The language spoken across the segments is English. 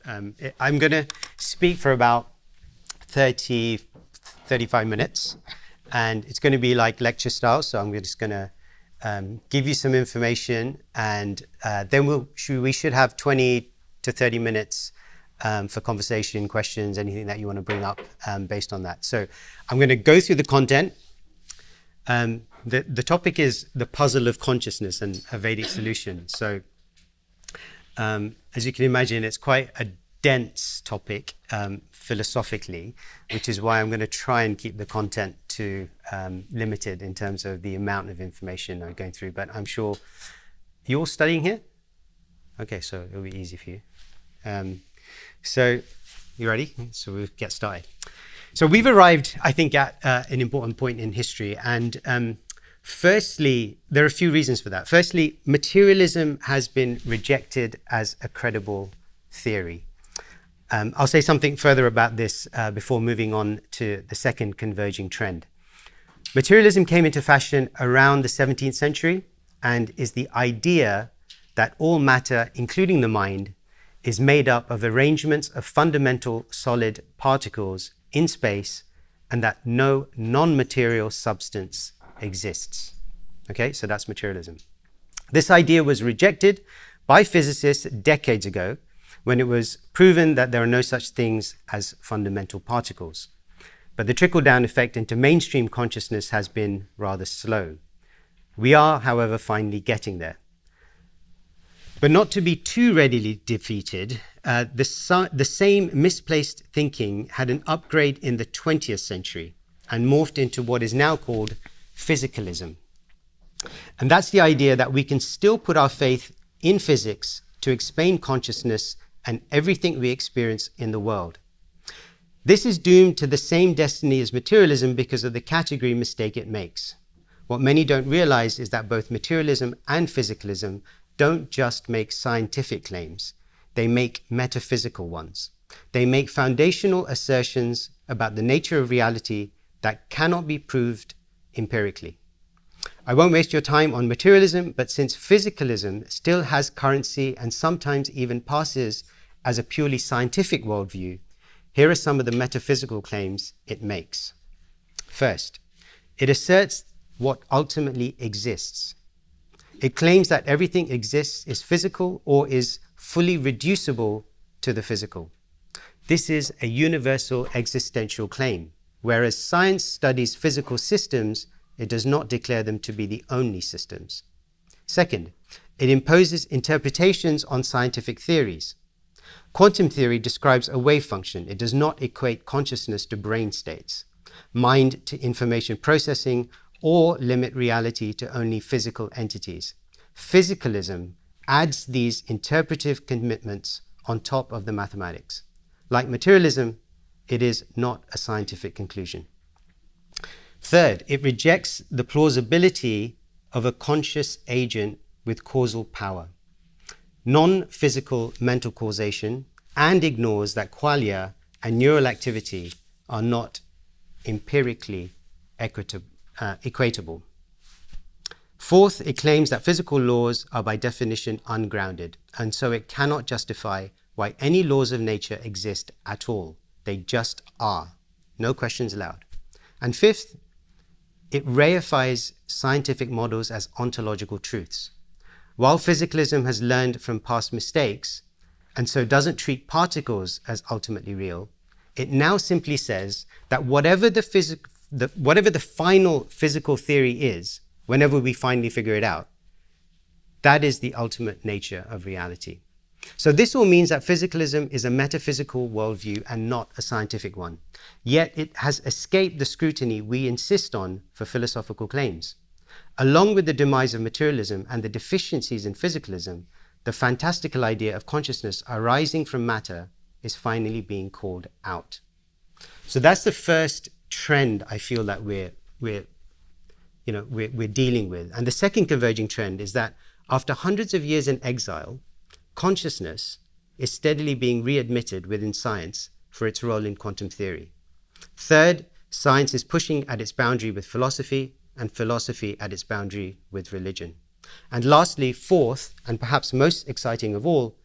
I'm going to speak for about 35 minutes, and it's going to be like lecture style. So I'm just going to give you some information, and then we should have 20 to 30 minutes for conversation, questions, anything that you want to bring up based on that. So I'm going to go through the content. The topic is the puzzle of consciousness and a Vedic solution. So as you can imagine, it's quite a dense topic philosophically, which is why I'm going to try and keep the content to limited in terms of the amount of information I'm going through. But I'm sure you're all studying here? Okay, so it'll be easy for you. So you ready? So we'll get started. So we've arrived, I think, at an important point in history. And firstly, there are a few reasons for that. Firstly, materialism has been rejected as a credible theory. I'll say something further about this before moving on to the second converging trend. Materialism came into fashion around the 17th century and is the idea that all matter, including the mind, is made up of arrangements of fundamental solid particles in space and that no non-material substance exists. Okay, so that's materialism. This idea was rejected by physicists decades ago when it was proven that there are no such things as fundamental particles. But the trickle-down effect into mainstream consciousness has been rather slow. We are, however, finally getting there. But not to be too readily defeated, the same misplaced thinking had an upgrade in the 20th century and morphed into what is now called physicalism. And that's the idea that we can still put our faith in physics to explain consciousness and everything we experience in the world. This is doomed to the same destiny as materialism because of the category mistake it makes. What many don't realize is that both materialism and physicalism don't just make scientific claims, they make metaphysical ones. They make foundational assertions about the nature of reality that cannot be proved empirically. I won't waste your time on materialism, but since physicalism still has currency and sometimes even passes as a purely scientific worldview, here are some of the metaphysical claims it makes. First, it asserts what ultimately exists. It claims that everything exists is physical or is fully reducible to the physical. This is a universal existential claim. Whereas science studies physical systems, it does not declare them to be the only systems. Second, it imposes interpretations on scientific theories. Quantum theory describes a wave function. It does not equate consciousness to brain states, mind to information processing, or limit reality to only physical entities. Physicalism adds these interpretive commitments on top of the mathematics. Like materialism, it is not a scientific conclusion. Third, it rejects the plausibility of a conscious agent with causal power, non-physical mental causation, and ignores that qualia and neural activity are not empirically equatable. Fourth, it claims that physical laws are by definition ungrounded, and so it cannot justify why any laws of nature exist at all. They just are. No questions allowed. And fifth, it reifies scientific models as ontological truths. While physicalism has learned from past mistakes, and so doesn't treat particles as ultimately real, it now simply says that whatever the final physical theory is, whenever we finally figure it out, that is the ultimate nature of reality. So this all means that physicalism is a metaphysical worldview and not a scientific one. Yet it has escaped the scrutiny we insist on for philosophical claims. Along with the demise of materialism and the deficiencies in physicalism, the fantastical idea of consciousness arising from matter is finally being called out. So that's the first trend I feel that we're dealing with. And the second converging trend is that after hundreds of years in exile, consciousness is steadily being readmitted within science for its role in quantum theory. Third, science is pushing at its boundary with philosophy, and philosophy at its boundary with religion. And lastly, fourth, and perhaps most exciting of all,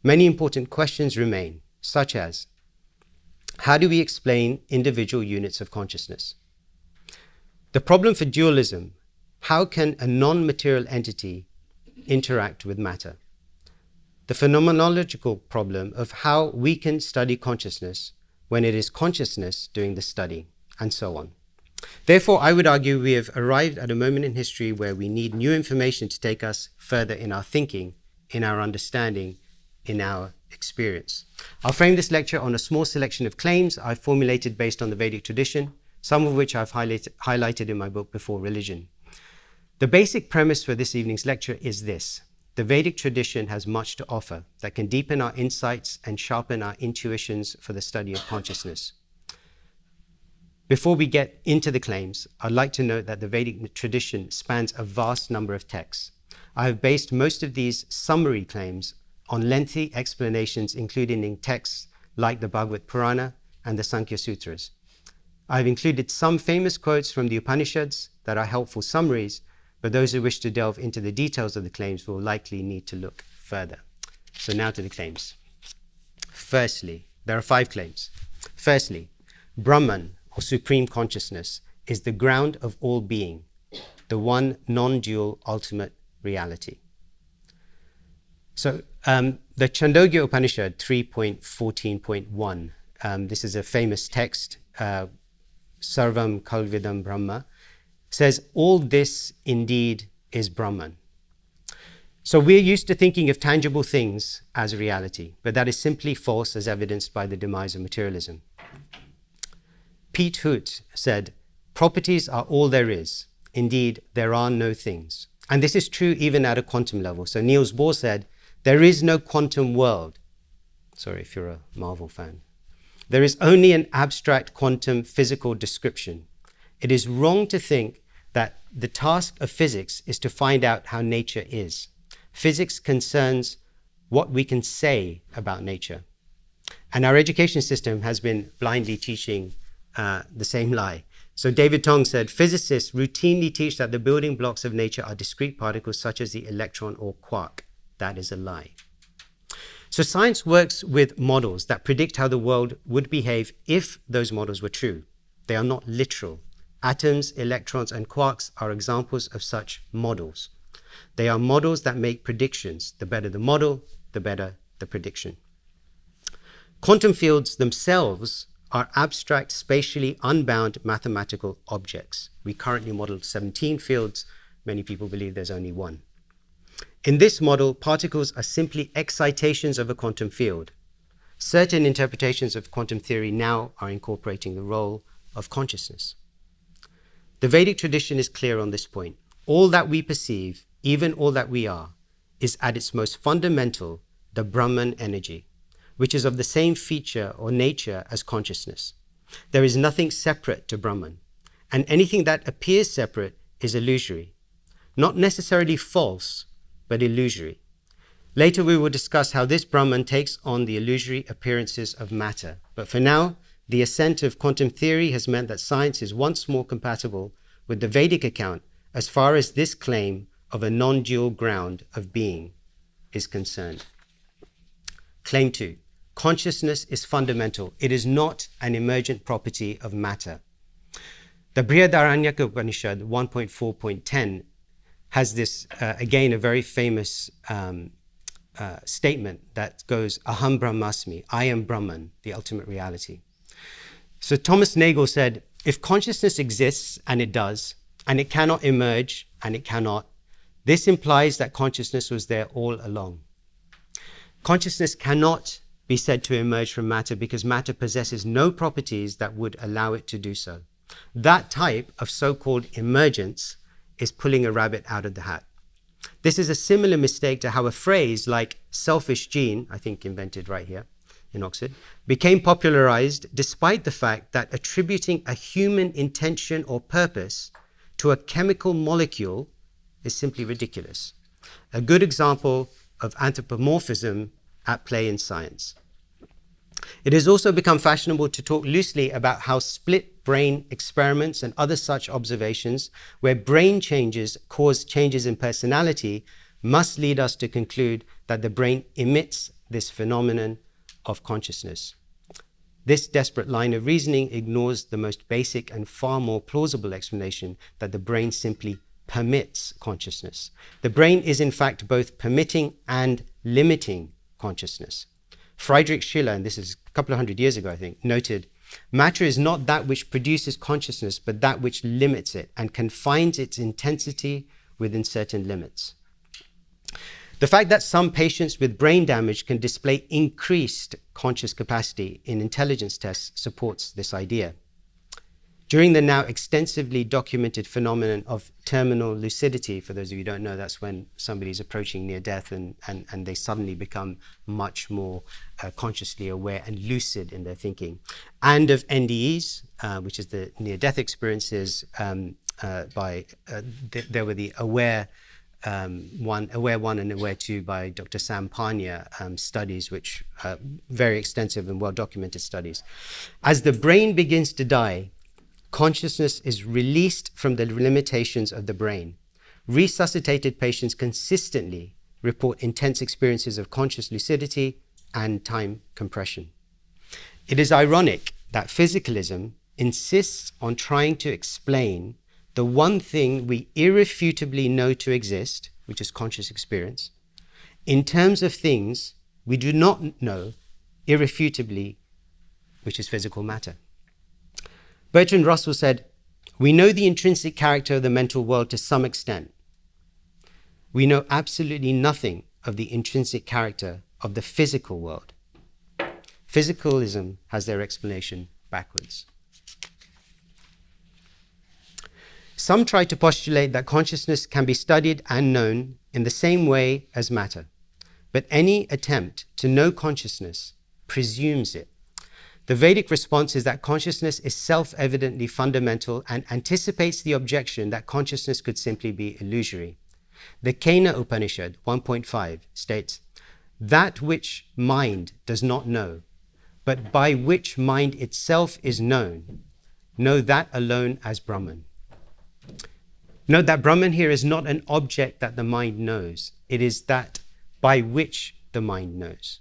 many important questions remain, such as, how do we explain individual units of consciousness? The problem for dualism: how can a non-material entity interact with matter? The phenomenological problem of how we can study consciousness when it is consciousness doing the study, and so on. Therefore, I would argue we have arrived at a moment in history where we need new information to take us further in our thinking, in our understanding, in our experience. I'll frame this lecture on a small selection of claims I've formulated based on the Vedic tradition, some of which I've highlighted in my book Before Religion. The basic premise for this evening's lecture is this: the Vedic tradition has much to offer that can deepen our insights and sharpen our intuitions for the study of consciousness. Before we get into the claims, I'd like to note that the Vedic tradition spans a vast number of texts. I have based most of these summary claims on lengthy explanations, including in texts like the Bhagavad Purana and the Sankhya Sutras. I've included some famous quotes from the Upanishads that are helpful summaries, but those who wish to delve into the details of the claims will likely need to look further. So now to the claims. Firstly, there are 5 claims. Firstly, Brahman, or supreme consciousness, is the ground of all being, the one non-dual ultimate reality. So the Chandogya Upanishad 3.14.1, this is a famous text, Sarvam Kalvidam Brahma, says all this indeed is Brahman. So we're used to thinking of tangible things as reality, but that is simply false, as evidenced by the demise of materialism. Pete Hoot said, properties are all there is. Indeed, there are no things. And this is true even at a quantum level. So Niels Bohr said, there is no quantum world. Sorry if you're a Marvel fan. There is only an abstract quantum physical description. It is wrong to think that the task of physics is to find out how nature is. Physics concerns what we can say about nature. And our education system has been blindly teaching the same lie. So David Tong said, physicists routinely teach that the building blocks of nature are discrete particles such as the electron or quark. That is a lie. So science works with models that predict how the world would behave if those models were true. They are not literal. Atoms, electrons, and quarks are examples of such models. They are models that make predictions. The better the model, the better the prediction. Quantum fields themselves are abstract, spatially unbound mathematical objects. We currently model 17 fields. Many people believe there's only one. In this model, particles are simply excitations of a quantum field. Certain interpretations of quantum theory now are incorporating the role of consciousness. The Vedic tradition is clear on this point. All that we perceive, even all that we are, is at its most fundamental the Brahman energy, which is of the same feature or nature as consciousness. There is nothing separate to Brahman, and anything that appears separate is illusory. Not necessarily false, but illusory. Later we will discuss how this Brahman takes on the illusory appearances of matter. But for now, the ascent of quantum theory has meant that science is once more compatible with the Vedic account as far as this claim of a non-dual ground of being is concerned. Claim 2. Consciousness is fundamental. It is not an emergent property of matter. The Brihadaranyaka Upanishad 1.4.10 has this, again, a very famous statement that goes, Aham Brahmasmi, I am Brahman, the ultimate reality. So Thomas Nagel said, if consciousness exists, and it does, and it cannot emerge, and it cannot, this implies that consciousness was there all along. Consciousness cannot be said to emerge from matter because matter possesses no properties that would allow it to do so. That type of so-called emergence is pulling a rabbit out of the hat. This is a similar mistake to how a phrase like selfish gene, I think invented right here in Oxford, became popularized despite the fact that attributing a human intention or purpose to a chemical molecule is simply ridiculous. A good example of anthropomorphism at play in science. It has also become fashionable to talk loosely about how split brain experiments and other such observations where brain changes cause changes in personality must lead us to conclude that the brain emits this phenomenon of consciousness. This desperate line of reasoning ignores the most basic and far more plausible explanation that the brain simply permits consciousness. The brain is in fact both permitting and limiting consciousness. Friedrich Schiller, and this is a couple of hundred years ago, I think, noted, "Matter is not that which produces consciousness, but that which limits it and confines its intensity within certain limits." The fact that some patients with brain damage can display increased conscious capacity in intelligence tests supports this idea. During the now extensively documented phenomenon of terminal lucidity, for those of you who don't know, that's when somebody's approaching near death and they suddenly become much more consciously aware and lucid in their thinking, and of NDEs, which is the near-death experiences there were the Aware 1 and Aware 2 by Dr. Sam Pania studies, which are very extensive and well-documented studies. As the brain begins to die, consciousness is released from the limitations of the brain. Resuscitated patients consistently report intense experiences of conscious lucidity and time compression. It is ironic that physicalism insists on trying to explain the one thing we irrefutably know to exist, which is conscious experience, in terms of things we do not know irrefutably, which is physical matter. Bertrand Russell said, "We know the intrinsic character of the mental world to some extent. We know absolutely nothing of the intrinsic character of the physical world." Physicalism has their explanation backwards. Some try to postulate that consciousness can be studied and known in the same way as matter, but any attempt to know consciousness presumes it. The Vedic response is that consciousness is self-evidently fundamental and anticipates the objection that consciousness could simply be illusory. The Kena Upanishad 1.5 states, "That which mind does not know, but by which mind itself is known, know that alone as Brahman." Note that Brahman here is not an object that the mind knows. It is that by which the mind knows.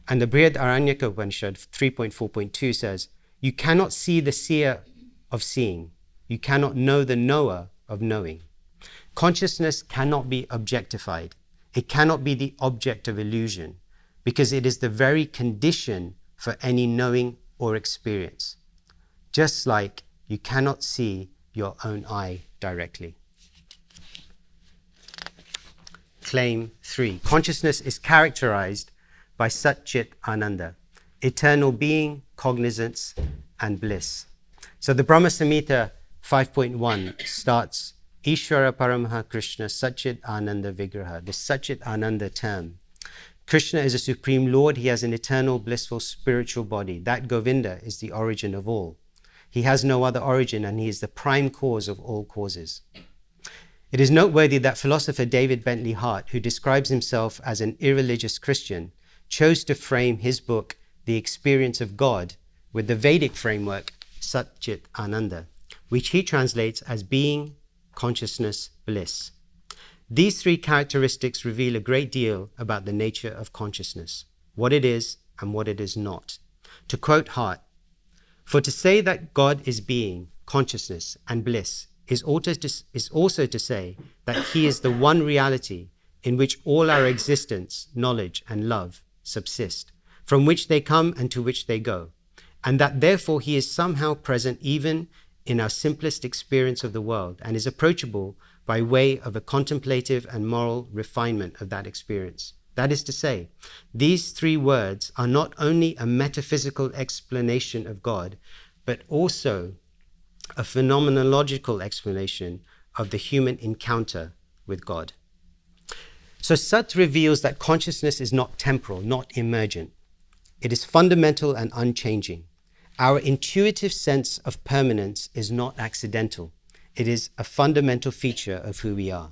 And the Brihad Aranyaka Upanishad 3.4.2 says, "You cannot see the seer of seeing. You cannot know the knower of knowing." Consciousness cannot be objectified. It cannot be the object of illusion because it is the very condition for any knowing or experience. Just like you cannot see your own eye directly. Claim 3. Consciousness is characterized by Satchit Ananda, eternal being, cognizance, and bliss. So the Brahma Samhita 5.1 starts, Ishvara Paramaha Krishna Satchit Ananda Vigraha, the Satchit Ananda term. Krishna is a supreme Lord. He has an eternal, blissful, spiritual body. That Govinda is the origin of all. He has no other origin, and he is the prime cause of all causes. It is noteworthy that philosopher David Bentley Hart, who describes himself as an irreligious Christian, chose to frame his book, The Experience of God, with the Vedic framework, Satchit Ananda, which he translates as being, consciousness, bliss. These three characteristics reveal a great deal about the nature of consciousness, what it is and what it is not. To quote Hart, "For to say that God is being, consciousness, and bliss is also to say that he is the one reality in which all our existence, knowledge, and love subsist, from which they come and to which they go, and that therefore he is somehow present even in our simplest experience of the world and is approachable by way of a contemplative and moral refinement of that experience. That is to say, these three words are not only a metaphysical explanation of God, but also a phenomenological explanation of the human encounter with God." So Sat reveals that consciousness is not temporal, not emergent. It is fundamental and unchanging. Our intuitive sense of permanence is not accidental. It is a fundamental feature of who we are.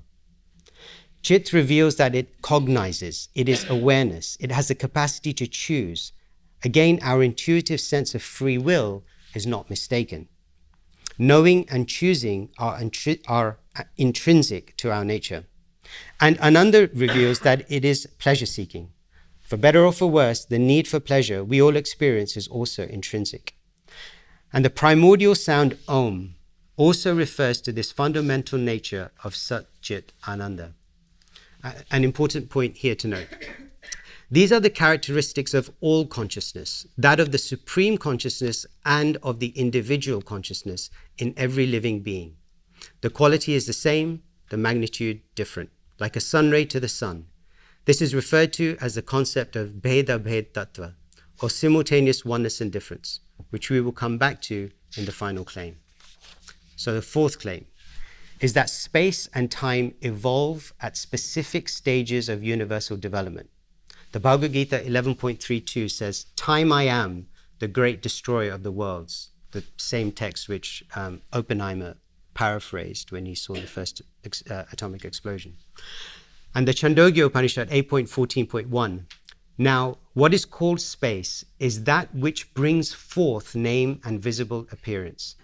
Chit reveals that it cognizes, it is awareness, it has the capacity to choose. Again, our intuitive sense of free will is not mistaken. Knowing and choosing are intrinsic to our nature. And Ananda reveals that it is pleasure-seeking. For better or for worse, the need for pleasure we all experience is also intrinsic. And the primordial sound Om also refers to this fundamental nature of Sat Chit Ananda. An important point here to note. These are the characteristics of all consciousness, that of the supreme consciousness and of the individual consciousness in every living being. The quality is the same, the magnitude different, like a sun ray to the sun. This is referred to as the concept of Bheda Bhed Tattva, or simultaneous oneness and difference, which we will come back to in the final claim. So the fourth claim is that space and time evolve at specific stages of universal development. The Bhagavad Gita 11.32 says, "Time I am, the great destroyer of the worlds," the same text which Oppenheimer paraphrased when he saw the first atomic explosion. And the Chandogya Upanishad 8.14.1, "Now, what is called space is that which brings forth name and visible appearance.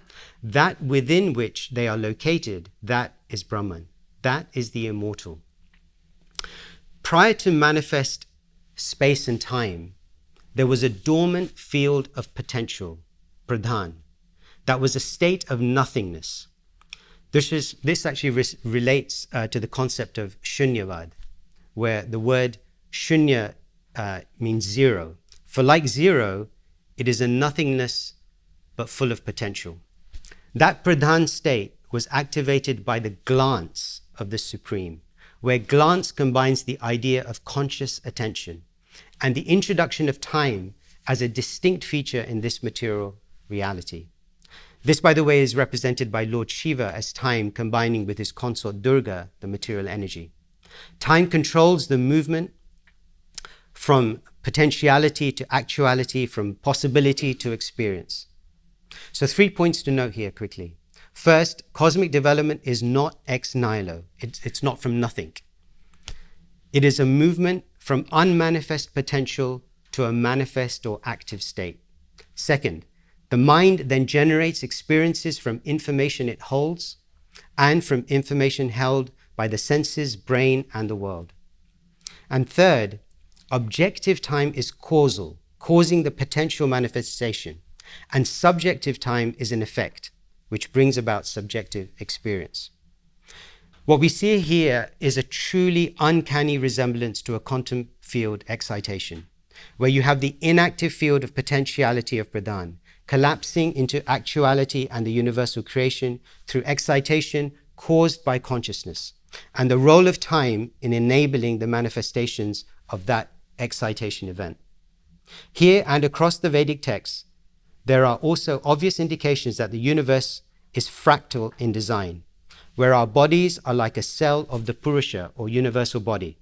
That within which they are located, that is Brahman. That is the immortal." Prior to manifest space and time, there was a dormant field of potential, pradhan, that was a state of nothingness. This actually relates to the concept of shunyavad, where the word shunya means zero. For like zero, it is a nothingness but full of potential. That pradhan state was activated by the glance of the Supreme, where glance combines the idea of conscious attention and the introduction of time as a distinct feature in this material reality. This, by the way, is represented by Lord Shiva as time combining with his consort Durga, the material energy. Time controls the movement from potentiality to actuality, from possibility to experience. So 3 points to note here quickly. First, cosmic development is not ex nihilo. It's not from nothing. It is a movement from unmanifest potential to a manifest or active state. Second, the mind then generates experiences from information it holds and from information held by the senses, brain, and the world. And third, objective time is causal, causing the potential manifestation, and subjective time is an effect, which brings about subjective experience. What we see here is a truly uncanny resemblance to a quantum field excitation, where you have the inactive field of potentiality of Pradhan collapsing into actuality and the universal creation through excitation caused by consciousness, and the role of time in enabling the manifestations of that excitation event. Here and across the Vedic texts, there are also obvious indications that the universe is fractal in design, where our bodies are like a cell of the Purusha or universal body.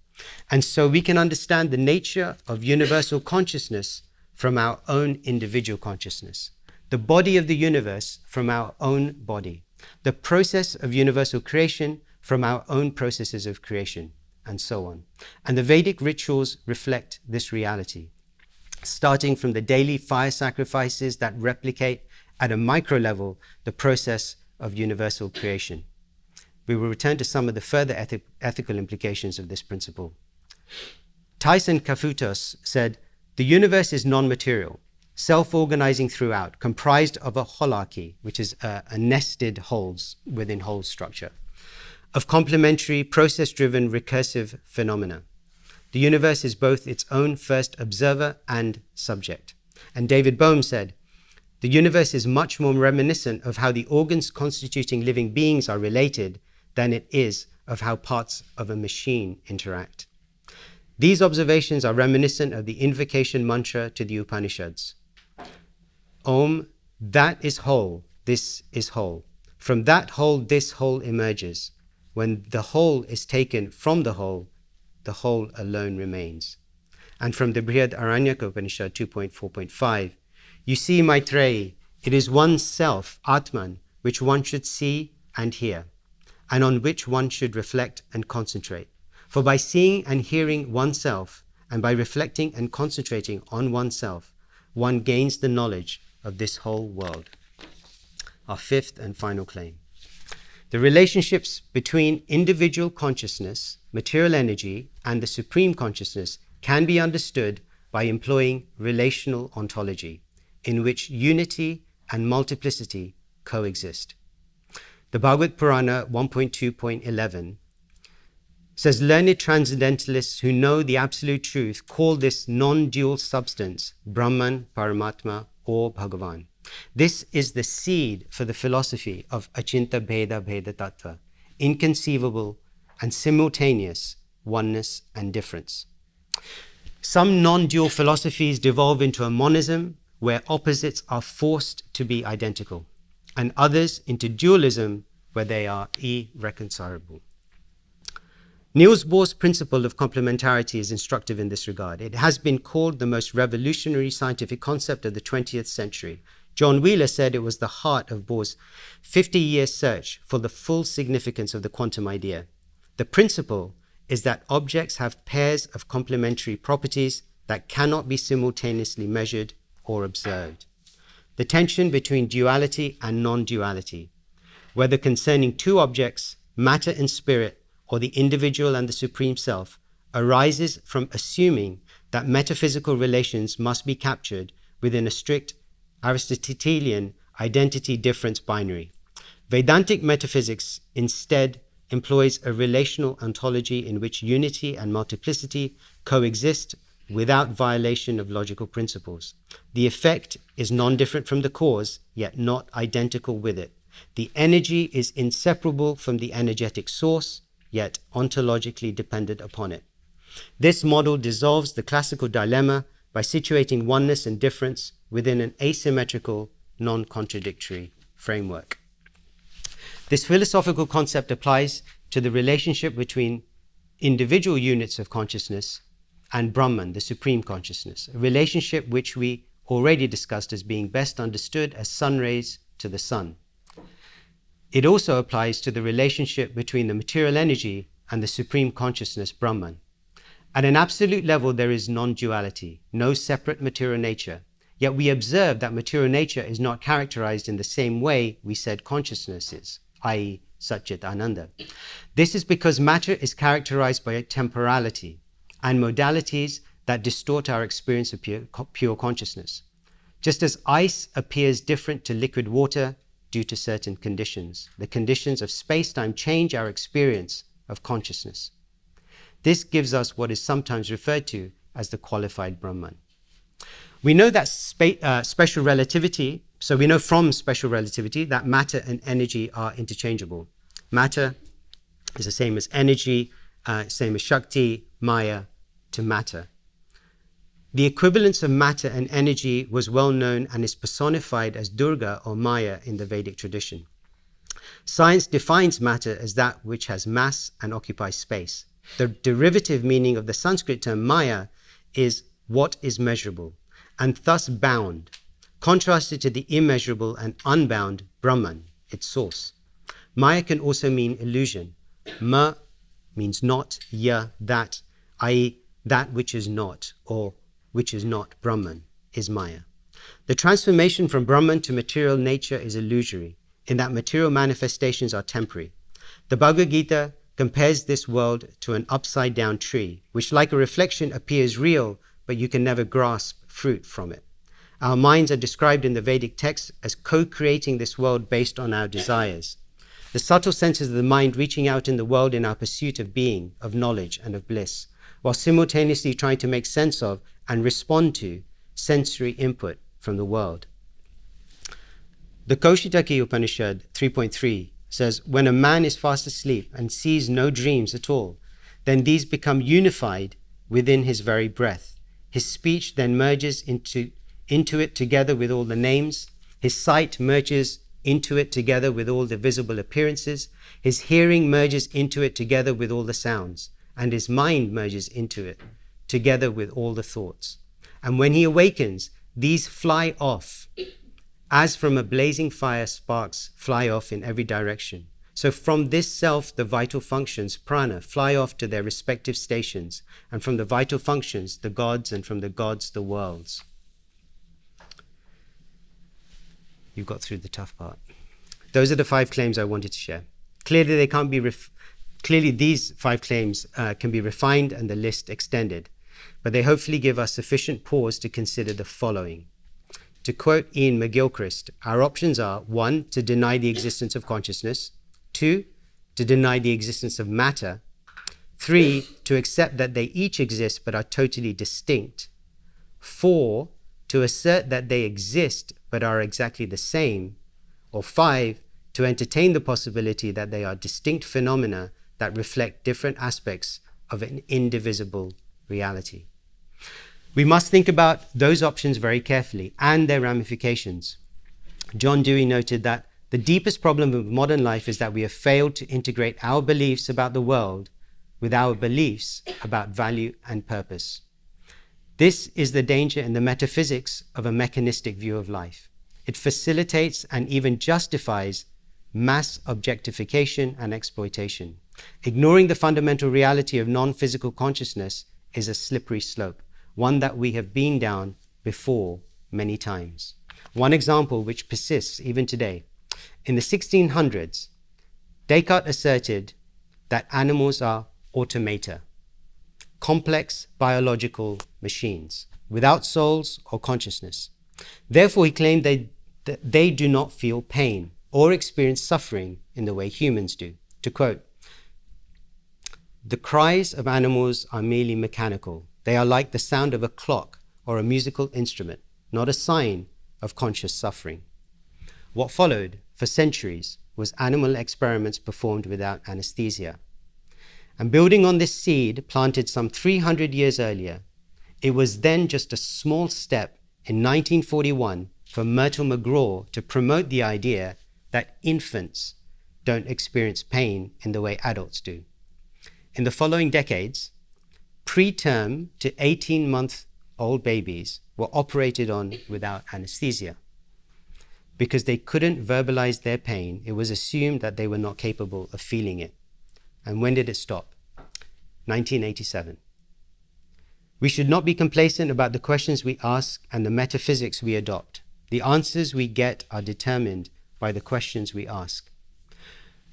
And so we can understand the nature of universal consciousness from our own individual consciousness, the body of the universe from our own body, the process of universal creation from our own processes of creation, and so on. And the Vedic rituals reflect this reality, starting from the daily fire sacrifices that replicate at a micro level the process of universal creation. We will return to some of the further ethical implications of this principle. Tyson Kafutos said, "The universe is non-material, self-organizing throughout, comprised of a holarchy," which is a nested holes within holes structure, of complementary, process-driven, recursive phenomena. The universe is both its own first observer and subject. And David Bohm said, "The universe is much more reminiscent of how the organs constituting living beings are related than it is of how parts of a machine interact." These observations are reminiscent of the invocation mantra to the Upanishads. Om, that is whole, this is whole. From that whole, this whole emerges. When the whole is taken from the whole alone remains. And from the Brihad Aranyaka Upanishad 2.4.5, "You see, Maitreyi, it is oneself, Atman, which one should see and hear, and on which one should reflect and concentrate. For by seeing and hearing oneself, and by reflecting and concentrating on oneself, one gains the knowledge of this whole world." Our fifth and final claim. The relationships between individual consciousness, material energy, and the supreme consciousness can be understood by employing relational ontology, in which unity and multiplicity coexist. The Bhagavad Purana 1.2.11 says, learned transcendentalists who know the absolute truth call this non-dual substance Brahman, Paramatma, or Bhagavan. This is the seed for the philosophy of Achinta Bheda Bheda Tattva, inconceivable and simultaneous oneness and difference. Some non-dual philosophies devolve into a monism where opposites are forced to be identical, and others into dualism where they are irreconcilable. Niels Bohr's principle of complementarity is instructive in this regard. It has been called the most revolutionary scientific concept of the 20th century. John Wheeler said it was the heart of Bohr's 50-year search for the full significance of the quantum idea. The principle is that objects have pairs of complementary properties that cannot be simultaneously measured or observed. The tension between duality and non-duality, whether concerning two objects, matter and spirit, or the individual and the supreme self, arises from assuming that metaphysical relations must be captured within a strict Aristotelian identity difference binary. Vedantic metaphysics instead employs a relational ontology in which unity and multiplicity coexist without violation of logical principles. The effect is non-different from the cause, yet not identical with it. The energy is inseparable from the energetic source, yet ontologically dependent upon it. This model dissolves the classical dilemma by situating oneness and difference within an asymmetrical, non-contradictory framework. This philosophical concept applies to the relationship between individual units of consciousness and Brahman, the supreme consciousness, a relationship which we already discussed as being best understood as sun rays to the sun. It also applies to the relationship between the material energy and the supreme consciousness, Brahman. At an absolute level, there is non-duality, no separate material nature. Yet we observe that material nature is not characterized in the same way we said consciousness is, i.e. Satchit Ananda. This is because matter is characterized by temporality and modalities that distort our experience of pure consciousness. Just as ice appears different to liquid water due to certain conditions, the conditions of space-time change our experience of consciousness. This gives us what is sometimes referred to as the qualified Brahman. We know that special relativity, so we know from special relativity that matter and energy are interchangeable. Matter is the same as energy, same as Shakti, Maya, to matter. The equivalence of matter and energy was well known and is personified as Durga or Maya in the Vedic tradition. Science defines matter as that which has mass and occupies space. The derivative meaning of the Sanskrit term Maya is what is measurable, and thus bound, contrasted to the immeasurable and unbound Brahman, its source. Maya can also mean illusion. Ma means not, ya, that, i.e. that which is not, or which is not Brahman, is Maya. The transformation from Brahman to material nature is illusory, in that material manifestations are temporary. The Bhagavad Gita compares this world to an upside-down tree, which like a reflection appears real, but you can never grasp fruit from it. Our minds are described in the Vedic text as co-creating this world based on our desires. The subtle senses of the mind reaching out in the world in our pursuit of being, of knowledge, and of bliss, while simultaneously trying to make sense of and respond to sensory input from the world. The Kaushitaki Upanishad 3.3 says, when a man is fast asleep and sees no dreams at all, then these become unified within his very breath. His speech then merges into it together with all the names. His sight merges into it together with all the visible appearances. His hearing merges into it together with all the sounds. And his mind merges into it together with all the thoughts. And when he awakens, these fly off, as from a blazing fire sparks fly off in every direction. So from this self, the vital functions, prana, fly off to their respective stations, and from the vital functions, the gods, and from the gods, the worlds. You got through the tough part. Those are the 5 claims I wanted to share. Clearly, they can't be Clearly, these 5 claims can be refined and the list extended. but they hopefully give us sufficient pause to consider the following. To quote Ian McGilchrist, our options are 1, to deny the existence of consciousness, 2, to deny the existence of matter, 3, to accept that they each exist but are totally distinct, 4, to assert that they exist but are exactly the same, or 5, to entertain the possibility that they are distinct phenomena that reflect different aspects of an indivisible reality. We must think about those options very carefully and their ramifications. John Dewey noted that the deepest problem of modern life is that we have failed to integrate our beliefs about the world with our beliefs about value and purpose. This is the danger in the metaphysics of a mechanistic view of life. It facilitates and even justifies mass objectification and exploitation. Ignoring the fundamental reality of non-physical consciousness is a slippery slope, one that we have been down before many times. One example which persists even today. In the 1600s, Descartes asserted that animals are automata, complex biological machines, without souls or consciousness. Therefore, he claimed that they do not feel pain or experience suffering in the way humans do. To quote, "The cries of animals are merely mechanical. They are like the sound of a clock or a musical instrument, not a sign of conscious suffering." What followed for centuries was animal experiments performed without anesthesia. And building on this seed planted some 300 years earlier, it was then just a small step in 1941 for Myrtle McGraw to promote the idea that infants don't experience pain in the way adults do. In the following decades, preterm to 18-month-old babies were operated on without anesthesia. Because they couldn't verbalize their pain, it was assumed that they were not capable of feeling it. And when did it stop? 1987. We should not be complacent about the questions we ask and the metaphysics we adopt. The answers we get are determined by the questions we ask.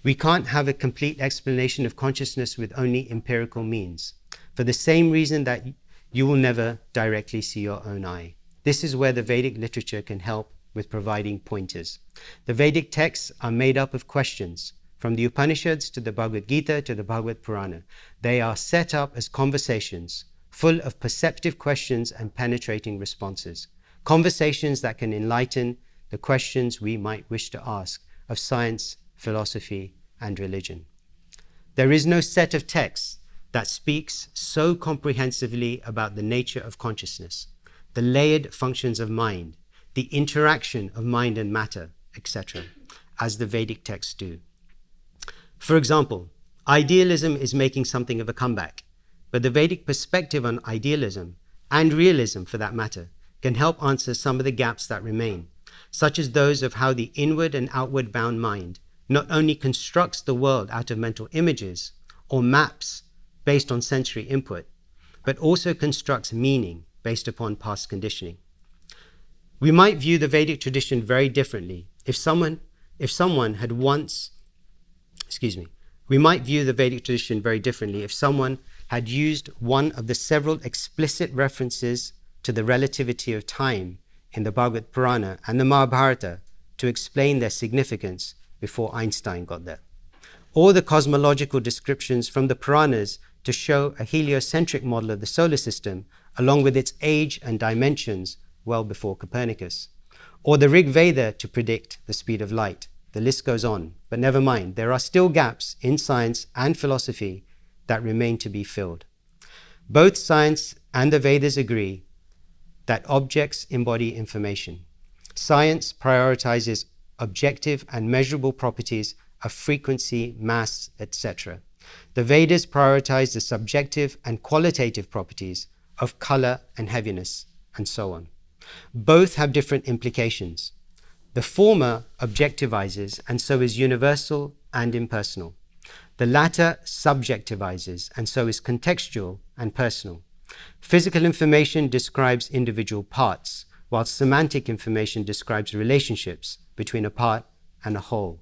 We can't have a complete explanation of consciousness with only empirical means, for the same reason that you will never directly see your own eye. This is where the Vedic literature can help with providing pointers. The Vedic texts are made up of questions, from the Upanishads to the Bhagavad Gita to the Bhagavad Purana. They are set up as conversations, full of perceptive questions and penetrating responses. Conversations that can enlighten the questions we might wish to ask of science, philosophy, and religion. There is no set of texts that speaks so comprehensively about the nature of consciousness, the layered functions of mind, the interaction of mind and matter, etc., as the Vedic texts do. For example, idealism is making something of a comeback, but the Vedic perspective on idealism, and realism for that matter, can help answer some of the gaps that remain, such as those of how the inward and outward bound mind not only constructs the world out of mental images or maps based on sensory input, but also constructs meaning based upon past conditioning. We might view the Vedic tradition very differently if someone had used one of the several explicit references to the relativity of time in the Bhagavad Purana and the Mahabharata to explain their significance before Einstein got there, or the cosmological descriptions from the Puranas to show a heliocentric model of the solar system along with its age and dimensions well before Copernicus, or the Rig Veda to predict the speed of light. The list goes on, but never mind, there are still gaps in science and philosophy that remain to be filled. Both science and the Vedas agree that objects embody information. Science prioritizes objective and measurable properties of frequency, mass, etc. The Vedas prioritize the subjective and qualitative properties of color and heaviness, and so on. Both have different implications. The former objectivizes and so is universal and impersonal. The latter subjectivizes and so is contextual and personal. Physical information describes individual parts, while semantic information describes relationships between a part and a whole.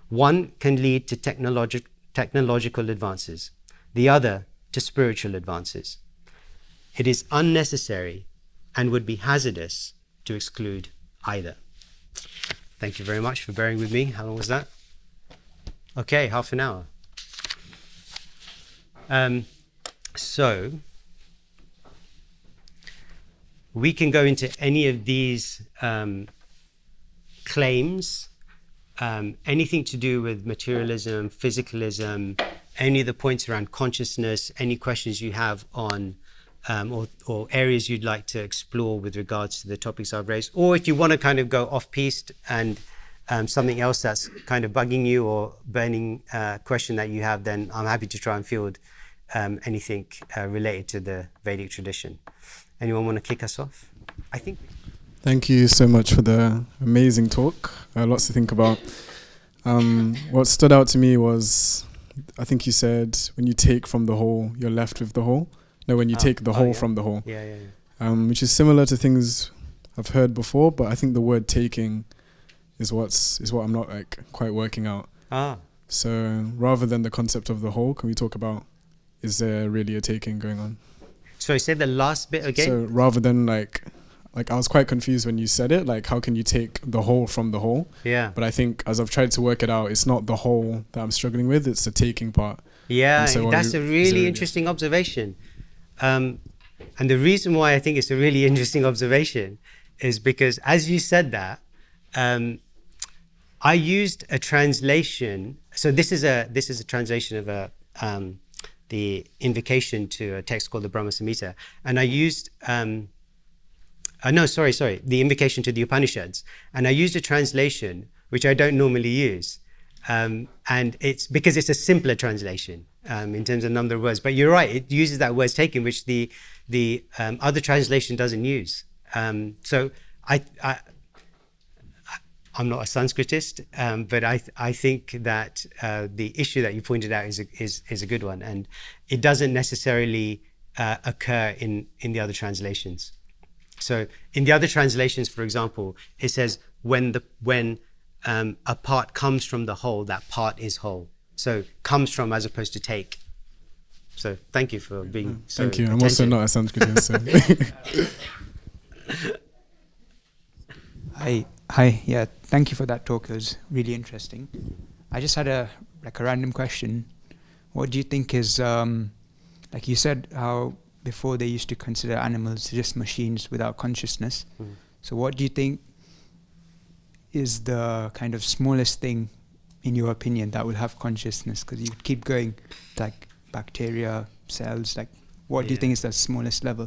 One can lead to technological advances, the other to spiritual advances. It is unnecessary and would be hazardous to exclude either. Thank you very much for bearing with me. How long was that? Okay, half an hour. So we can go into any of these claims, anything to do with materialism, physicalism, any of the points around consciousness, any questions you have on or areas you'd like to explore with regards to the topics I've raised, or if you want to kind of go off-piste and something else that's kind of bugging you or burning question that you have, then I'm happy to try and field anything related to the Vedic tradition. Anyone want to kick us off? I think. Thank you so much for the amazing talk. Lots to think about. What stood out to me was, I think you said, when you take from the whole, you're left with the whole. No, when you take the whole from the whole. Yeah. Which is similar to things I've heard before, but I think the word taking is what I'm not like quite working out. So rather than the concept of the whole, can we talk about, is there really a taking going on? Sorry, say the last bit again. So rather than like I was quite confused when you said it, like how can you take the whole from the whole? Yeah. But I think as I've tried to work it out, it's not the whole that I'm struggling with, it's the taking part. Yeah, so that's a really interesting observation. And the reason why I think it's a really interesting observation is because as you said that, I used a translation. So this is a translation of the invocation to a text called the Brahma Samhita, and I used the invocation to the Upanishads, and I used a translation which I don't normally use, and it's because it's a simpler translation in terms of number of words. But you're right; it uses that word taken, which the other translation doesn't use. So I'm not a Sanskritist, but I think that the issue that you pointed out is a good one, and it doesn't necessarily occur in the other translations. So in the other translations, for example, it says when a part comes from the whole, that part is whole. So comes from as opposed to take. So thank you for being so Thank you. attentive. I'm also not a Sanskritist. So. Hi. Yeah, thank you for that talk. It was really interesting. I just had a random question. What do you think is, like you said, how before they used to consider animals just machines without consciousness. So what do you think is the kind of smallest thing, in your opinion, that will have consciousness? Because you keep going, like bacteria, cells, like what do you think is the smallest level?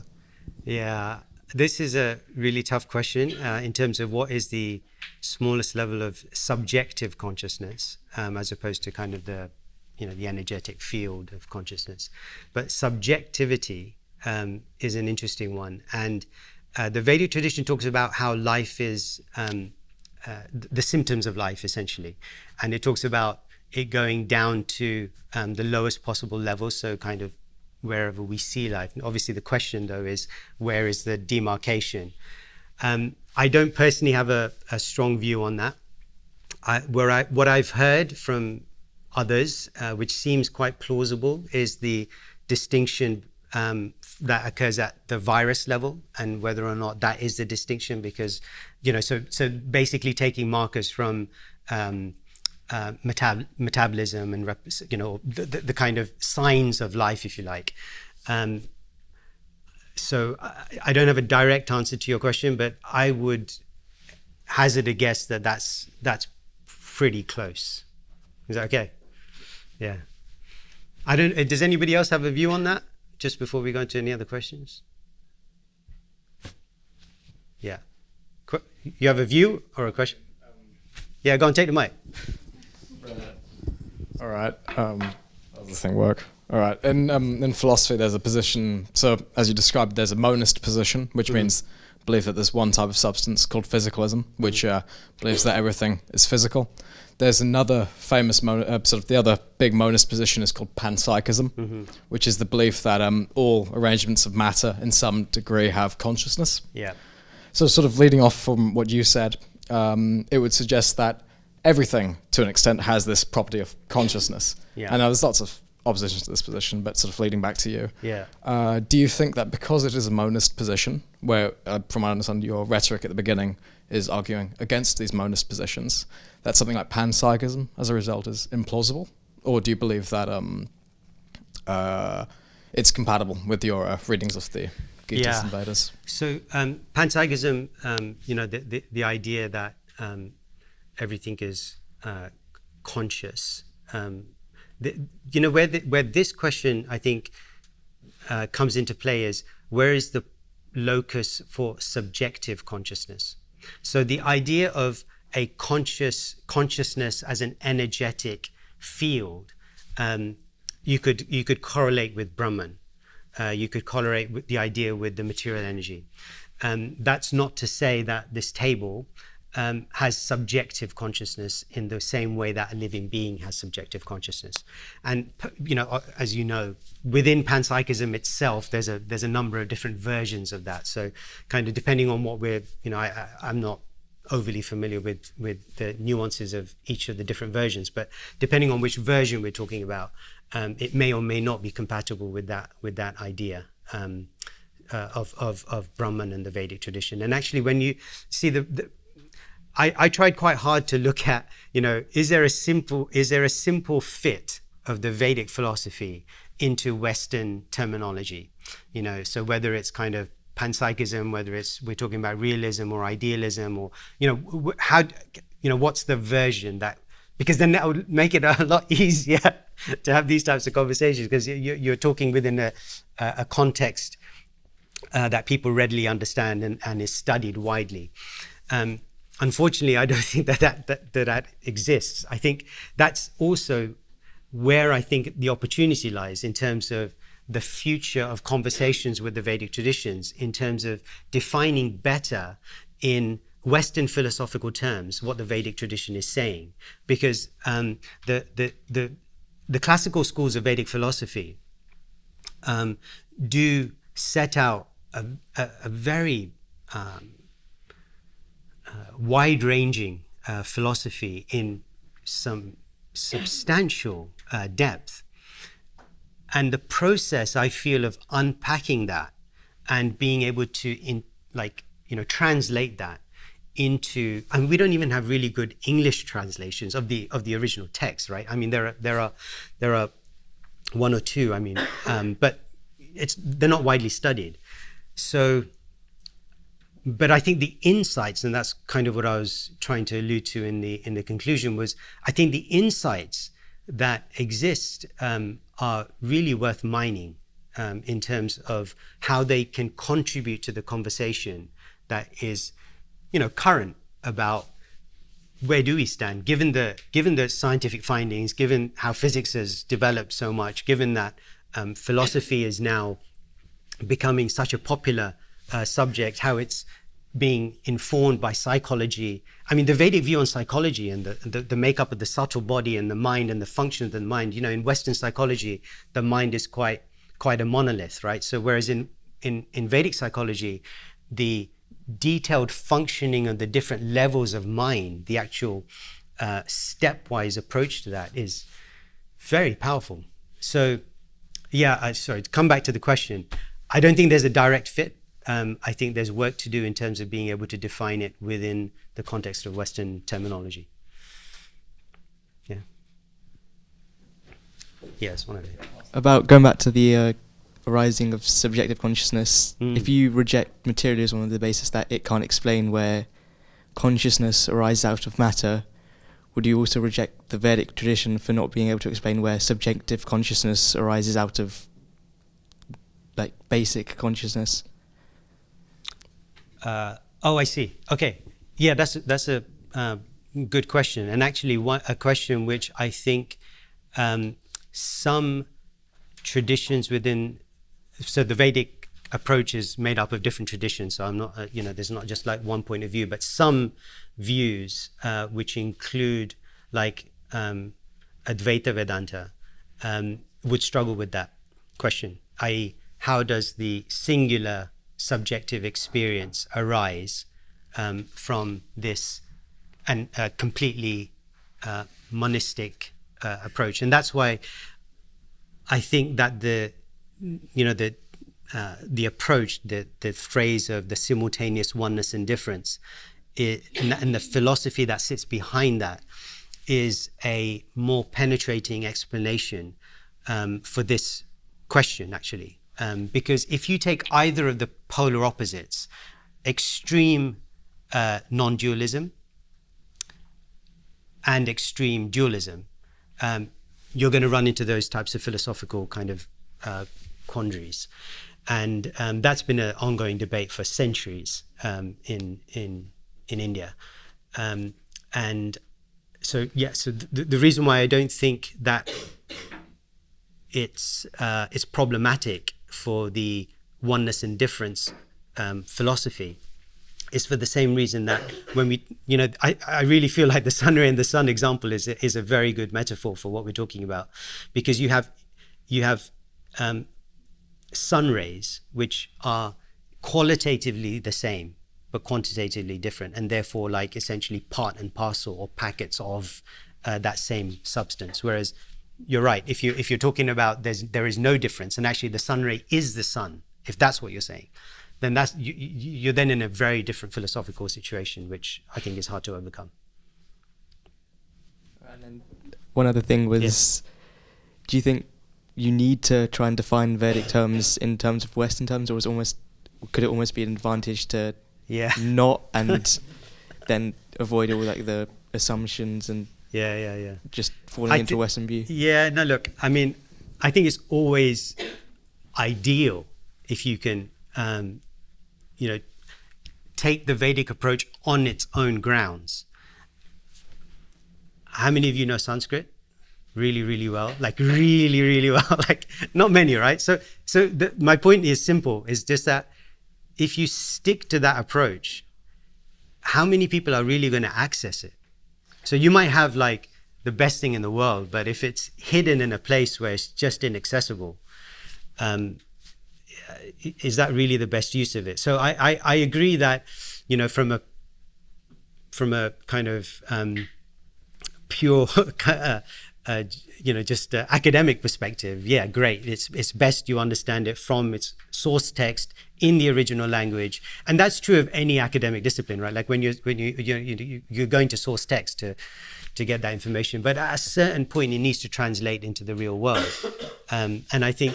Yeah. This is a really tough question in terms of what is the smallest level of subjective consciousness as opposed to kind of the energetic field of consciousness. But subjectivity is an interesting one. And the Vedic tradition talks about how life is the symptoms of life, essentially. And it talks about it going down to the lowest possible level, so kind of wherever we see life. And obviously the question though is, where is the demarcation? I don't personally have a strong view on that. What I've heard from others, which seems quite plausible, is the distinction that occurs at the virus level, and whether or not that is the distinction, because, so basically taking markers from metabolism and the kind of signs of life, if you like. So I don't have a direct answer to your question, but I would hazard a guess that that's pretty close. Is that okay? Yeah. Does anybody else have a view on that? Just before we go into any other questions? Yeah. You have a view or a question? Yeah, go on, take the mic. All right. How does this thing work? All right. In philosophy, there's a position. So, as you described, there's a monist position, which means believe that there's one type of substance called physicalism, which believes that everything is physical. There's another famous sort of the other big monist position is called panpsychism, which is the belief that all arrangements of matter, in some degree, have consciousness. Yeah. So, sort of leading off from what you said, it would suggest that everything, to an extent, has this property of consciousness. Yeah. And there's lots of opposition to this position, but sort of leading back to you. Yeah. Do you think that because it is a monist position, where, from what I understand, your rhetoric at the beginning is arguing against these monist positions, that something like panpsychism, as a result, is implausible? Or do you believe that it's compatible with your readings of the Gitas and Vedas? So panpsychism, the idea that everything is conscious. Where this question, I think, comes into play is, where is the locus for subjective consciousness? So the idea of a consciousness as an energetic field, you could correlate with Brahman. You could correlate with the idea with the material energy. That's not to say that this table has subjective consciousness in the same way that a living being has subjective consciousness. And as you know, within panpsychism itself, there's a number of different versions of that. So kind of depending on what I'm not overly familiar with the nuances of each of the different versions, but depending on which version we're talking about, it may or may not be compatible with that idea of Brahman and the Vedic tradition. And actually, when you see I tried quite hard to look at, is there a simple fit of the Vedic philosophy into Western terminology? So whether it's kind of panpsychism, whether we're talking about realism or idealism, or what's the version that, because then that would make it a lot easier to have these types of conversations, because you're talking within a context that people readily understand and is studied widely. Unfortunately, I don't think that exists. I think that's also where I think the opportunity lies in terms of the future of conversations with the Vedic traditions, in terms of defining better in Western philosophical terms what the Vedic tradition is saying. Because the classical schools of Vedic philosophy do set out a very wide-ranging philosophy in some substantial depth. And the process, I feel, of unpacking that and being able to translate that into, and we don't even have really good English translations of the original text, right? I mean, there are one or two, but they're not widely studied. So, but I think the insights, and that's kind of what I was trying to allude to in the conclusion, was I think the insights that exist are really worth mining in terms of how they can contribute to the conversation that is, current about where do we stand, given the scientific findings, given how physics has developed so much, given that philosophy is now becoming such a popular subject, how it's being informed by psychology. I mean, the Vedic view on psychology and the makeup of the subtle body and the mind and the function of the mind, in Western psychology, the mind is quite a monolith, right? So whereas in Vedic psychology, the detailed functioning of the different levels of mind, the actual stepwise approach to that is very powerful. So to come back to the question, I don't think there's a direct fit. I think there's work to do in terms of being able to define it within the context of Western terminology. Yeah. Yes, one of it. About going back to the arising of subjective consciousness, if you reject materialism on the basis that it can't explain where consciousness arises out of matter, would you also reject the Vedic tradition for not being able to explain where subjective consciousness arises out of, basic consciousness? I see. Okay. Yeah, that's a good question, and actually a question which I think some traditions within, so the Vedic approach is made up of different traditions. So I'm not, there's not just one point of view, but some views which include Advaita Vedanta would struggle with that question, i.e., how does the singular subjective experience arise from this and completely monistic approach? And that's why I think that the approach, the phrase of the simultaneous oneness and difference, and the philosophy that sits behind that is a more penetrating explanation for this question, actually. Because if you take either of the polar opposites, extreme non-dualism and extreme dualism, you're going to run into those types of philosophical kind of quandaries. And that's been an ongoing debate for centuries in India. And so, so the reason why I don't think that it's problematic for the oneness and difference philosophy is for the same reason that when we, I really feel like the sun ray and the sun example is a very good metaphor for what we're talking about, because you have sun rays which are qualitatively the same but quantitatively different, and therefore like essentially part and parcel or packets of that same substance. Whereas you're right, if you're talking about there is no difference, and actually the sun ray is the sun, if that's what you're saying, then that's you're then in a very different philosophical situation, which I think is hard to overcome. And then one other thing was, do you think you need to try and define Vedic terms in terms of Western terms, or could it almost be an advantage to not, and then avoid all like the assumptions and just falling into Western view? No, look, I mean, I think it's always ideal if you can take the Vedic approach on its own grounds. How many of you know Sanskrit? Really, really well, like really, really well, like not many, right? So my point is simple, is just that if you stick to that approach, how many people are really going to access it? So you might have like the best thing in the world, but if it's hidden in a place where it's just inaccessible, is that really the best use of it? So I agree that, from a kind of pure just academic perspective, great. It's best you understand it from its source text in the original language, and that's true of any academic discipline, right? Like when you're going to source text to get that information, but at a certain point it needs to translate into the real world, and I think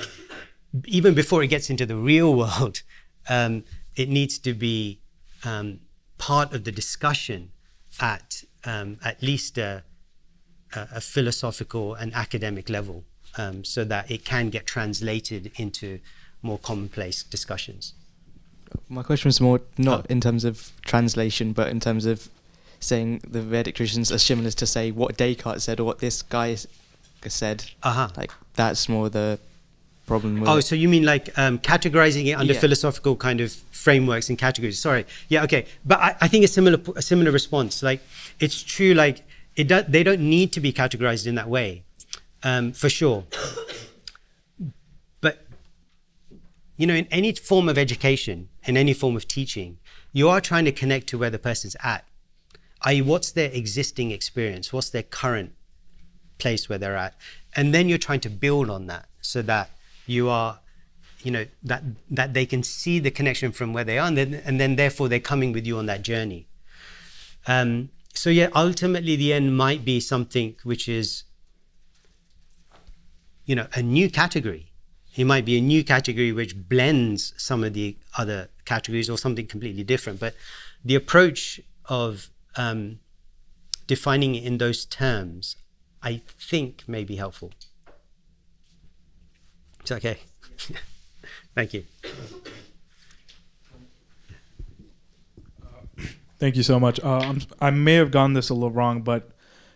even before it gets into the real world, it needs to be part of the discussion at least a philosophical and academic level, so that it can get translated into more commonplace discussions. My question was more not in terms of translation, but in terms of saying the Vedic traditions are similar to say what Descartes said or what this guy said. Like that's more the problem with so you mean like categorizing it under philosophical kind of frameworks and categories? Sorry. Okay. But I think a similar response. Like it's true. Like they don't need to be categorized in that way, for sure. But in any form of education, in any form of teaching, you are trying to connect to where the person's at. I.e., what's their existing experience? What's their current place where they're at? And then you're trying to build on that so that you are, that they can see the connection from where they are, and then therefore they're coming with you on that journey. So ultimately the end might be something which is, a new category. It might be a new category which blends some of the other categories or something completely different. But the approach of defining it in those terms, I think may be helpful. It's okay. Thank you. Thank you so much. I may have gotten this a little wrong, but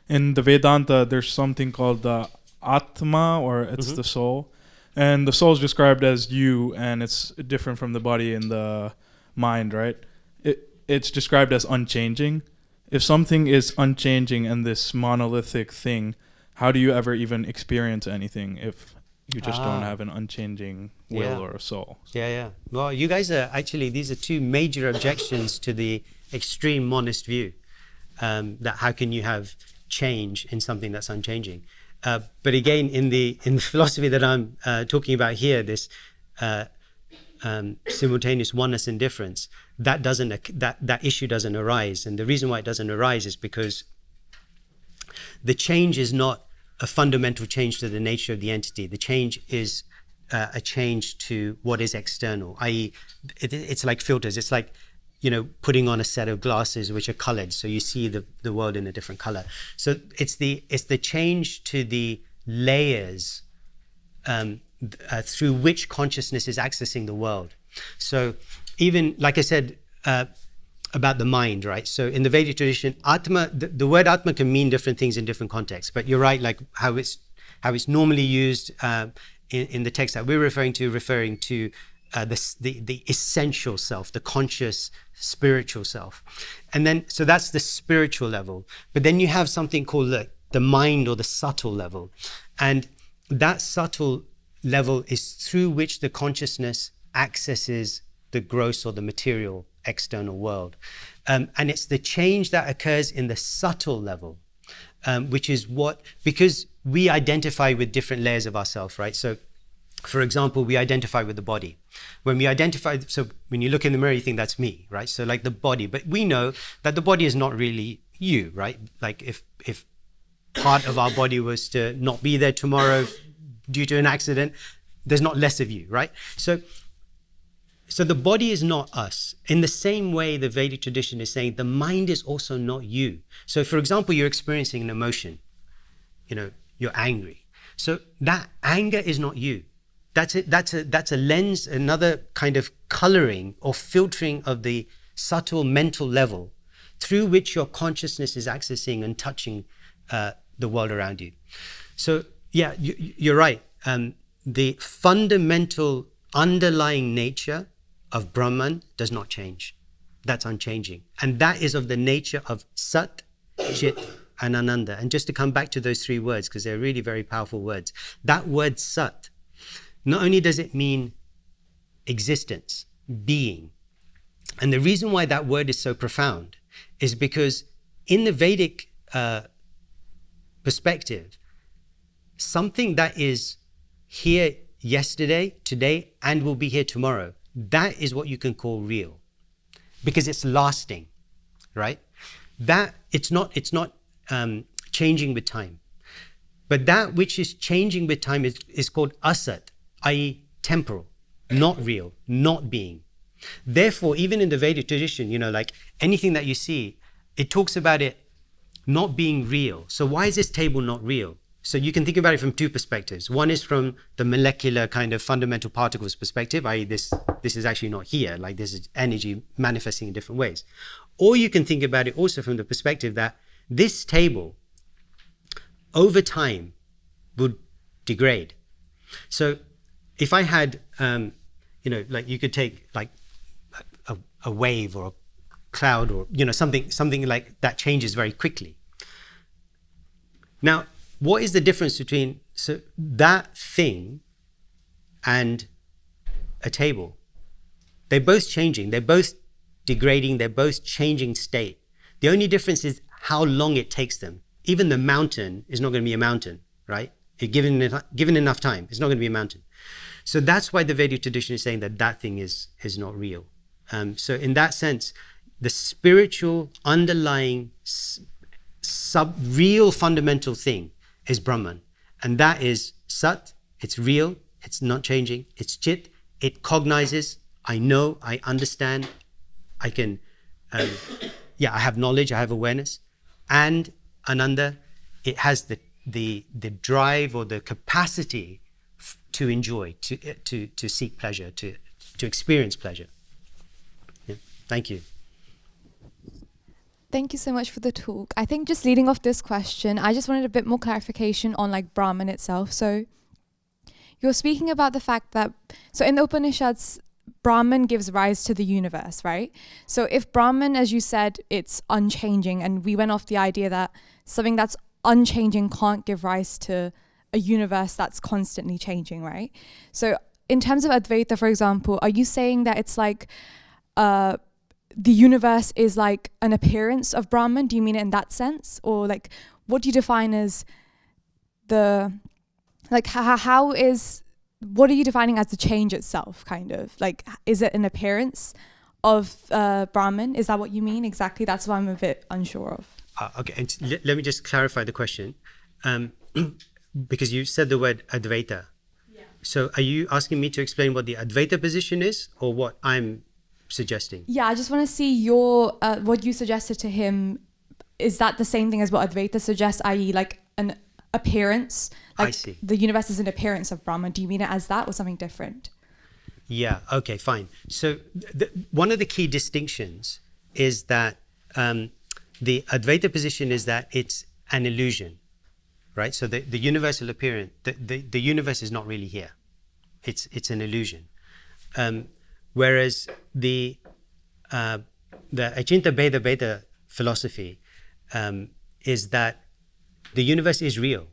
in the Vedanta, there's something called the Atma, or it's the soul. And the soul is described as you, and it's different from the body and the mind, right? It's described as unchanging. If something is unchanging and this monolithic thing, how do you ever even experience anything if you just don't have an unchanging will or a soul? Well, you guys are actually, these are two major objections to the extreme monist view, that how can you have change in something that's unchanging? But again, in the philosophy that I'm talking about here, this simultaneous oneness and difference, that issue doesn't arise. And the reason why it doesn't arise is because the change is not a fundamental change to the nature of the entity. The change is a change to what is external, i.e., it's like filters. It's like, putting on a set of glasses which are colored, so you see the world in a different color. So it's the change to the layers through which consciousness is accessing the world. So even, like I said, about the mind, right? So in the Vedic tradition, Atma, the word Atma can mean different things in different contexts, but you're right, like how it's normally used in the text that we're referring to the essential self, the conscious spiritual self. And then, so that's the spiritual level. But then you have something called the mind, or the subtle level. And that subtle level is through which the consciousness accesses the gross or the material external world. And it's the change that occurs in the subtle level, which is because we identify with different layers of ourselves, right? So, for example, we identify with the body. When you look in the mirror, you think that's me, right? So like the body, but we know that the body is not really you, right? Like if part of our body was to not be there tomorrow due to an accident, there's not less of you, right? So the body is not us. In the same way, the Vedic tradition is saying the mind is also not you. So for example, you're experiencing an emotion, you're angry. So that anger is not you. That's a lens, another kind of coloring or filtering of the subtle mental level through which your consciousness is accessing and touching the world around you. So yeah, you're right. The fundamental underlying nature of Brahman does not change. That's unchanging. And that is of the nature of Sat, Chit, and Ananda. And just to come back to those three words, because they're really very powerful words. That word Sat, not only does it mean existence, being, and the reason why that word is so profound is because in the Vedic perspective, something that is here yesterday, today, and will be here tomorrow, that is what you can call real, because it's lasting, right? That it's not changing with time. But that which is changing with time is called asat, i.e. temporal, not real, not being. Therefore, even in the Vedic tradition, like anything that you see, it talks about it not being real. So why is this table not real? So you can think about it from two perspectives. One is from the molecular kind of fundamental particles perspective, i.e. this is actually not here, like this is energy manifesting in different ways. Or you can think about it also from the perspective that this table, over time, would degrade. So if I had, like you could take like a wave or a cloud or, something like that changes very quickly. Now, what is the difference between that thing and a table? They're both changing. They're both degrading. They're both changing state. The only difference is how long it takes them. Even the mountain is not going to be a mountain, right? Given enough time, it's not going to be a mountain. So that's why the Vedic tradition is saying that thing is not real. So in that sense, the spiritual underlying real fundamental thing is Brahman. And that is Sat, it's real, it's not changing, it's Chit, it cognizes, I know, I understand, I can, I have knowledge, I have awareness. And Ananda, it has the drive or the capacity to enjoy, to seek pleasure, to experience pleasure. Yeah. Thank you. Thank you so much for the talk. I think just leading off this question, I just wanted a bit more clarification on like Brahman itself. So you're speaking about the fact that, so in the Upanishads, Brahman gives rise to the universe, right? So if Brahman, as you said, it's unchanging, and we went off the idea that something that's unchanging can't give rise to a universe that's constantly changing, right? So in terms of Advaita, for example, are you saying that it's like the universe is like an appearance of Brahman? Do you mean it in that sense? Or like, what do you define as what are you defining as the change itself, kind of? Like, is it an appearance of Brahman? Is that what you mean exactly? That's what I'm a bit unsure of. Okay, and let me just clarify the question. Because you said the word Advaita. Yeah. So are you asking me to explain what the Advaita position is, or what I'm suggesting? Yeah, I just want to see your what you suggested to him. Is that the same thing as what Advaita suggests, i.e. like an appearance? Like, I see. The universe is an appearance of Brahman. Do you mean it as that or something different? Yeah, okay, fine. So one of the key distinctions is that the Advaita position is that it's an illusion, right? So the universal appearance, the universe is not really here. It's an illusion. Whereas the Achinta Bheda Bheda philosophy is that the universe is real.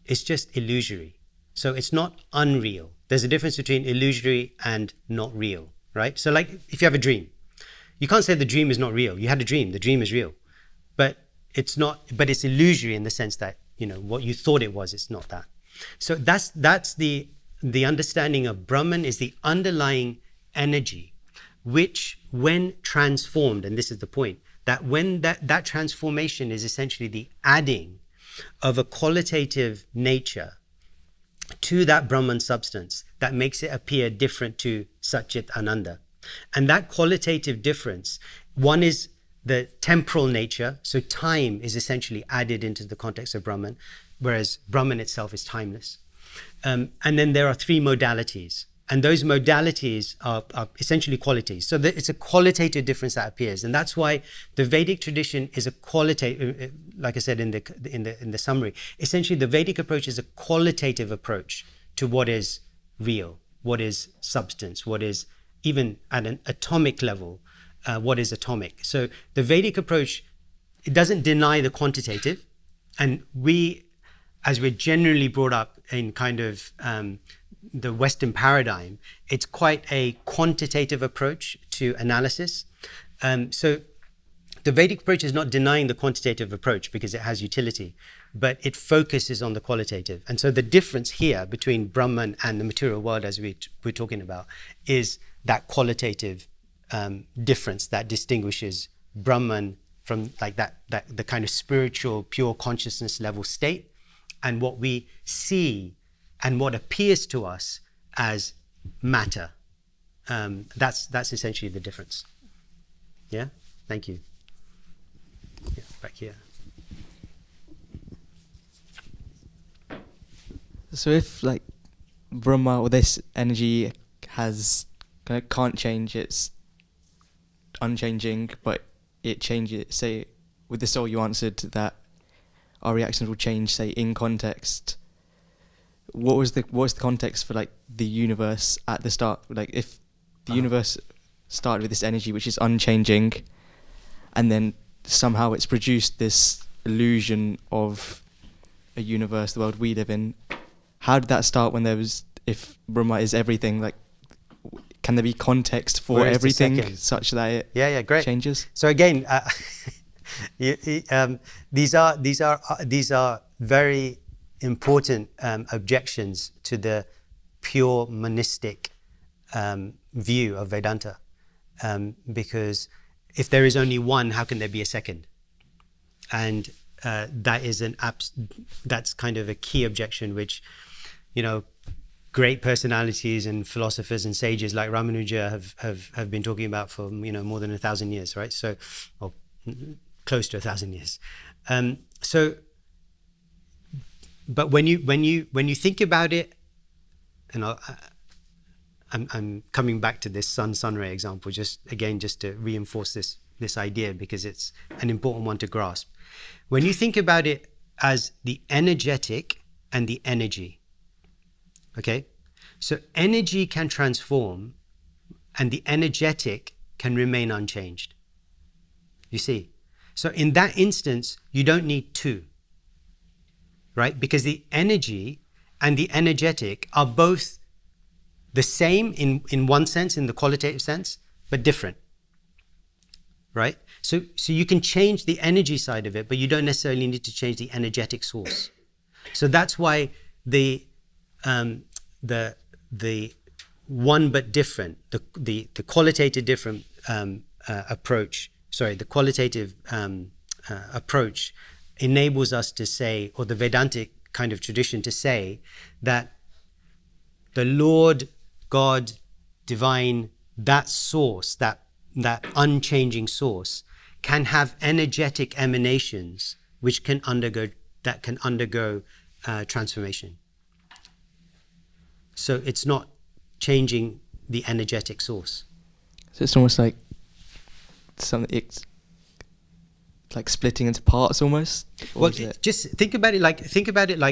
It's just illusory. So it's not unreal. There's a difference between illusory and not real, right? So like if you have a dream, you can't say the dream is not real. You had a dream, the dream is real. But it's not, but it's illusory in the sense that, you know, what you thought it was, it's not that. So that's the understanding of Brahman is the underlying energy, which when transformed, and this is the point, that when that transformation is essentially the adding of a qualitative nature to that Brahman substance that makes it appear different to Satchit Ananda. And that qualitative difference, one is the temporal nature, so time is essentially added into the context of Brahman, whereas Brahman itself is timeless. And then there are three modalities, and those modalities are essentially qualities. So it's a qualitative difference that appears, and that's why the Vedic tradition is a qualitative. Like I said in the summary, essentially the Vedic approach is a qualitative approach to what is real, what is substance, what is even at an atomic level, what is atomic. So the Vedic approach, it doesn't deny the quantitative, and we, as we're generally brought up in kind of the Western paradigm, it's quite a quantitative approach to analysis. So the Vedic approach is not denying the quantitative approach because it has utility, but it focuses on the qualitative. And so the difference here between Brahman and the material world, as we're talking about, is that qualitative difference that distinguishes Brahman from like that the kind of spiritual, pure consciousness level state, and what we see and what appears to us as matter. That's essentially the difference. Yeah, thank you. Yeah, back here. So if like Brahma or this energy can't change, it's unchanging, but it changes. Say with the soul, you answered that our reactions will change, say in context. What was the context for like the universe at the start? Like if the universe started with this energy which is unchanging, and then somehow it's produced this illusion of a universe, the world we live in. How did that start when if Brahma is everything, like can there be context for everything such that it great. changes? So again, these are very important objections to the pure monistic view of Vedanta, because if there is only one, how can there be a second? And that is that's kind of a key objection, which, you know, great personalities and philosophers and sages like Ramanuja have been talking about for, you know, more than 1,000 years, right? So, or close to 1,000 years. But when you think about it, and I'm coming back to this sun-ray example, just to reinforce this idea, because it's an important one to grasp. When you think about it as the energetic and the energy, okay? So energy can transform and the energetic can remain unchanged. You see? So in that instance, you don't need two, right? Because the energy and the energetic are both the same in one sense, in the qualitative sense, but different, right? So you can change the energy side of it, but you don't necessarily need to change the energetic source. So that's why the one but different, the qualitative different approach. Sorry, the qualitative approach enables us to say, or the Vedantic kind of tradition to say, that the Lord, God, divine, that source, that unchanging source, can have energetic emanations which can undergo transformation. So it's not changing the energetic source. So it's almost like something, it's like splitting into parts almost. Well, just think about it like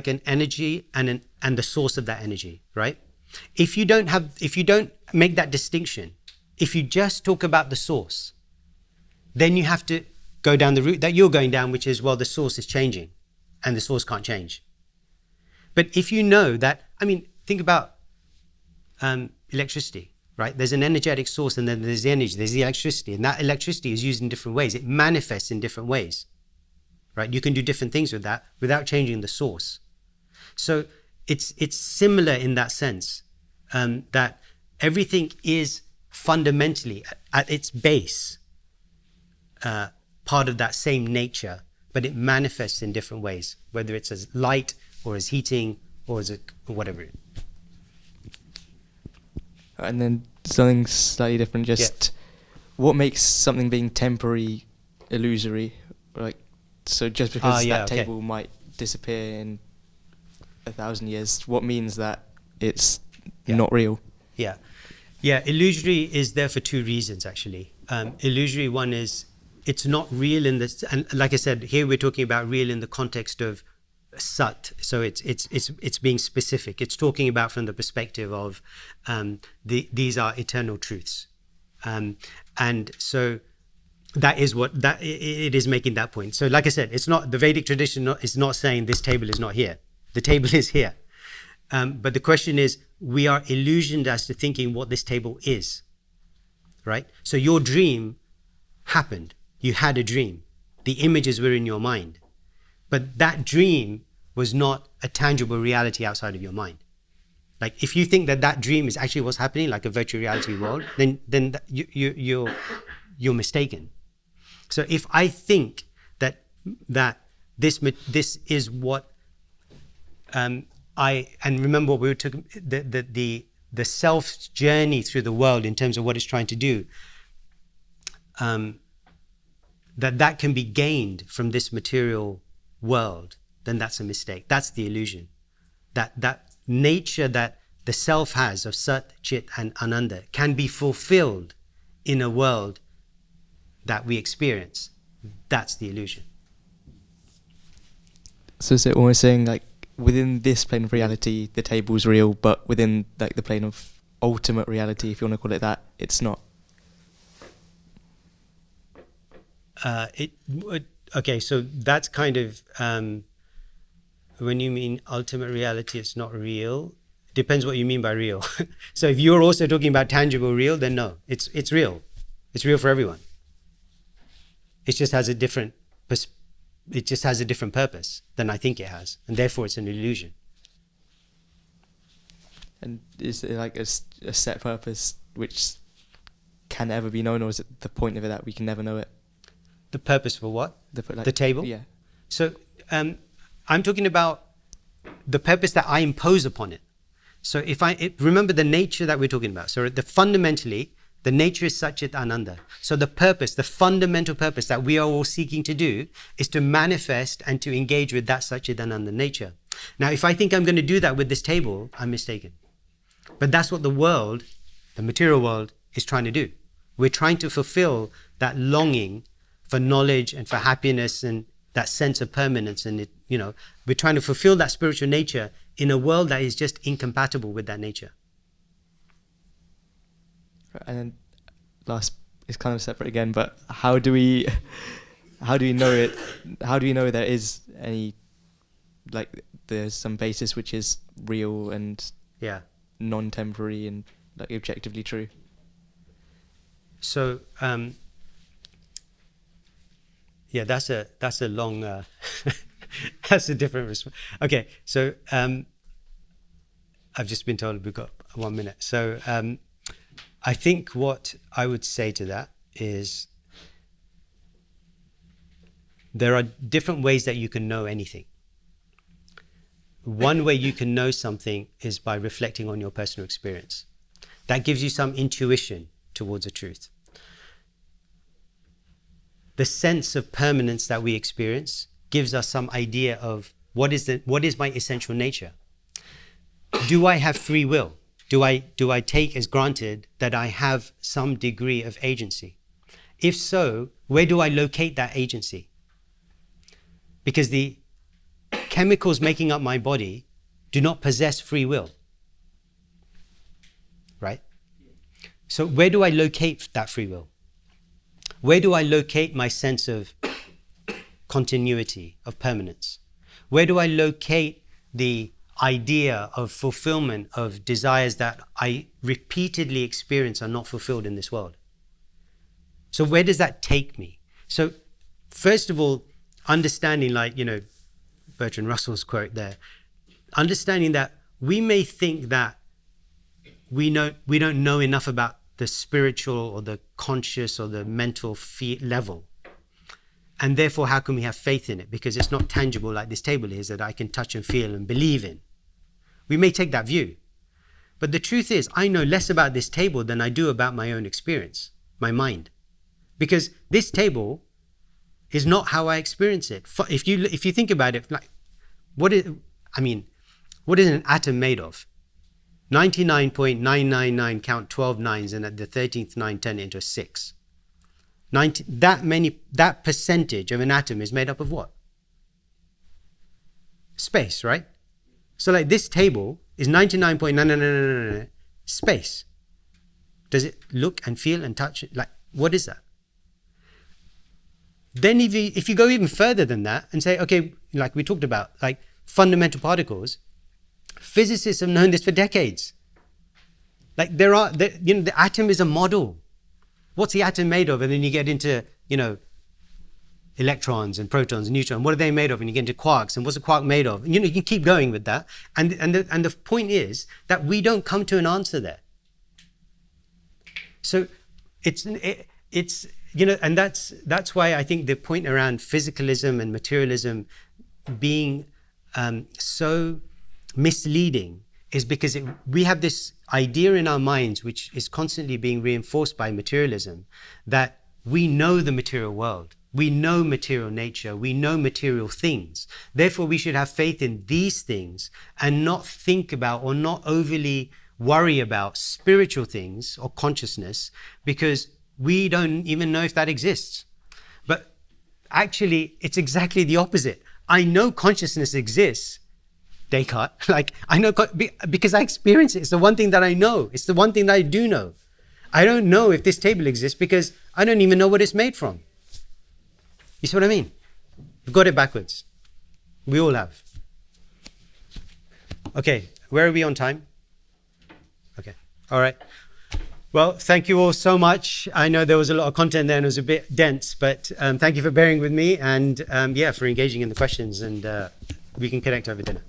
an energy and the source of that energy, right? If you don't make that distinction, if you just talk about the source, then you have to go down the route that you're going down, which is, well, the source is changing and the source can't change. But if you know that, I mean, think about electricity, right? There's an energetic source and then there's the energy, there's the electricity, and that electricity is used in different ways. It manifests in different ways, right? You can do different things with that without changing the source. So it's similar in that sense, that everything is fundamentally at its base part of that same nature, but it manifests in different ways, whether it's as light or as heating or as whatever. And then something slightly different, what makes something being temporary illusory? Like, so just because table might disappear in 1,000 years, what means that it's not real? Yeah, illusory is there for two reasons, actually. Illusory one is, it's not real in this, and like I said, here we're talking about real in the context of sat, so it's being specific. It's talking about from the perspective of these are eternal truths, and so that is what it is making that point. So like I said, it's not the Vedic tradition is not saying this table is not here. The table is here, but the question is, we are illusioned as to thinking what this table is, right? So your dream happened. You had a dream. The images were in your mind. But that dream was not a tangible reality outside of your mind. Like, if you think that dream is actually what's happening, like a virtual reality world, then you're mistaken. So if I think that this is what and remember what we were talking, the self's journey through the world in terms of what it's trying to do, that can be gained from this material world, then that's a mistake. That's the illusion. That nature that the self has of Sat, Chit and Ananda can be fulfilled in a world that we experience. That's the illusion. So is it almost saying, like, within this plane of reality, the table's real, but within, like, the plane of ultimate reality, if you want to call it that, it's not? Okay, so that's kind of when you mean ultimate reality, it's not real. Depends what you mean by real. So if you're also talking about tangible real, then no, it's real. It's real for everyone. It just has a different purpose than I think it has, and therefore it's an illusion. And is it like a set purpose which can ever be known, or is it the point of it that we can never know it? The purpose for what? The table? Yeah. So I'm talking about the purpose that I impose upon it. So remember the nature that we're talking about. So fundamentally, the nature is Satchit Ananda. So the purpose, the fundamental purpose that we are all seeking to do is to manifest and to engage with that Satchit Ananda nature. Now, if I think I'm going to do that with this table, I'm mistaken. But that's what the world, the material world, is trying to do. We're trying to fulfill that longing for knowledge and for happiness and that sense of permanence, and we're trying to fulfill that spiritual nature in a world that is just incompatible with that nature. And then last is kind of separate again, but how do we know it? How do we know there is any, like, there's some basis which is real and non-temporary and, like, objectively true? So that's a long That's a different response. Okay, so I've just been told we've got 1 minute. So I think what I would say to that is there are different ways that you can know anything. One way you can know something is by reflecting on your personal experience. That gives you some intuition towards a truth. The sense of permanence that we experience gives us some idea of what is my essential nature. Do I have free will? Do I take as granted that I have some degree of agency? If so, where do I locate that agency? Because the chemicals making up my body do not possess free will. Right? So where do I locate that free will? Where do I locate my sense of continuity, of permanence? Where do I locate the idea of fulfillment of desires that I repeatedly experience are not fulfilled in this world? So where does that take me? So first of all, understanding, like, Bertrand Russell's quote there, understanding that we may think that we don't know enough about the spiritual or the conscious or the mental level. And therefore, how can we have faith in it? Because it's not tangible like this table is that I can touch and feel and believe in. We may take that view. But the truth is, I know less about this table than I do about my own experience, my mind. Because this table is not how I experience it. If you think about it, like, what is an atom made of? 99.999, count 12 nines, and at the 13th nine turn it into a 6. That percentage of an atom is made up of what? Space, right? So like this table is 99.999 space. Does it look and feel and touch? Like, what is that? Then if you go even further than that and say, okay, like we talked about, like fundamental particles, physicists have known this for decades. Like the atom is a model. What's the atom made of? And then you get into, electrons and protons and neutrons. What are they made of? And you get into quarks. And what's a quark made of? And, you can keep going with that. And the point is that we don't come to an answer there. So it's and that's why I think the point around physicalism and materialism being so misleading is because we have this idea in our minds, which is constantly being reinforced by materialism, that we know the material world, we know material nature, we know material things. Therefore, we should have faith in these things and not think about or not overly worry about spiritual things or consciousness, because we don't even know if that exists. But actually, it's exactly the opposite. I know consciousness exists, Descartes. Like, I know because I experience it. It's the one thing that I know. It's the one thing that I do know. I don't know if this table exists because I don't even know what it's made from. You see what I mean? We've got it backwards. We all have. Okay, where are we on time? Okay, all right. Well, thank you all so much. I know there was a lot of content there and it was a bit dense, but thank you for bearing with me and for engaging in the questions, and we can connect over dinner.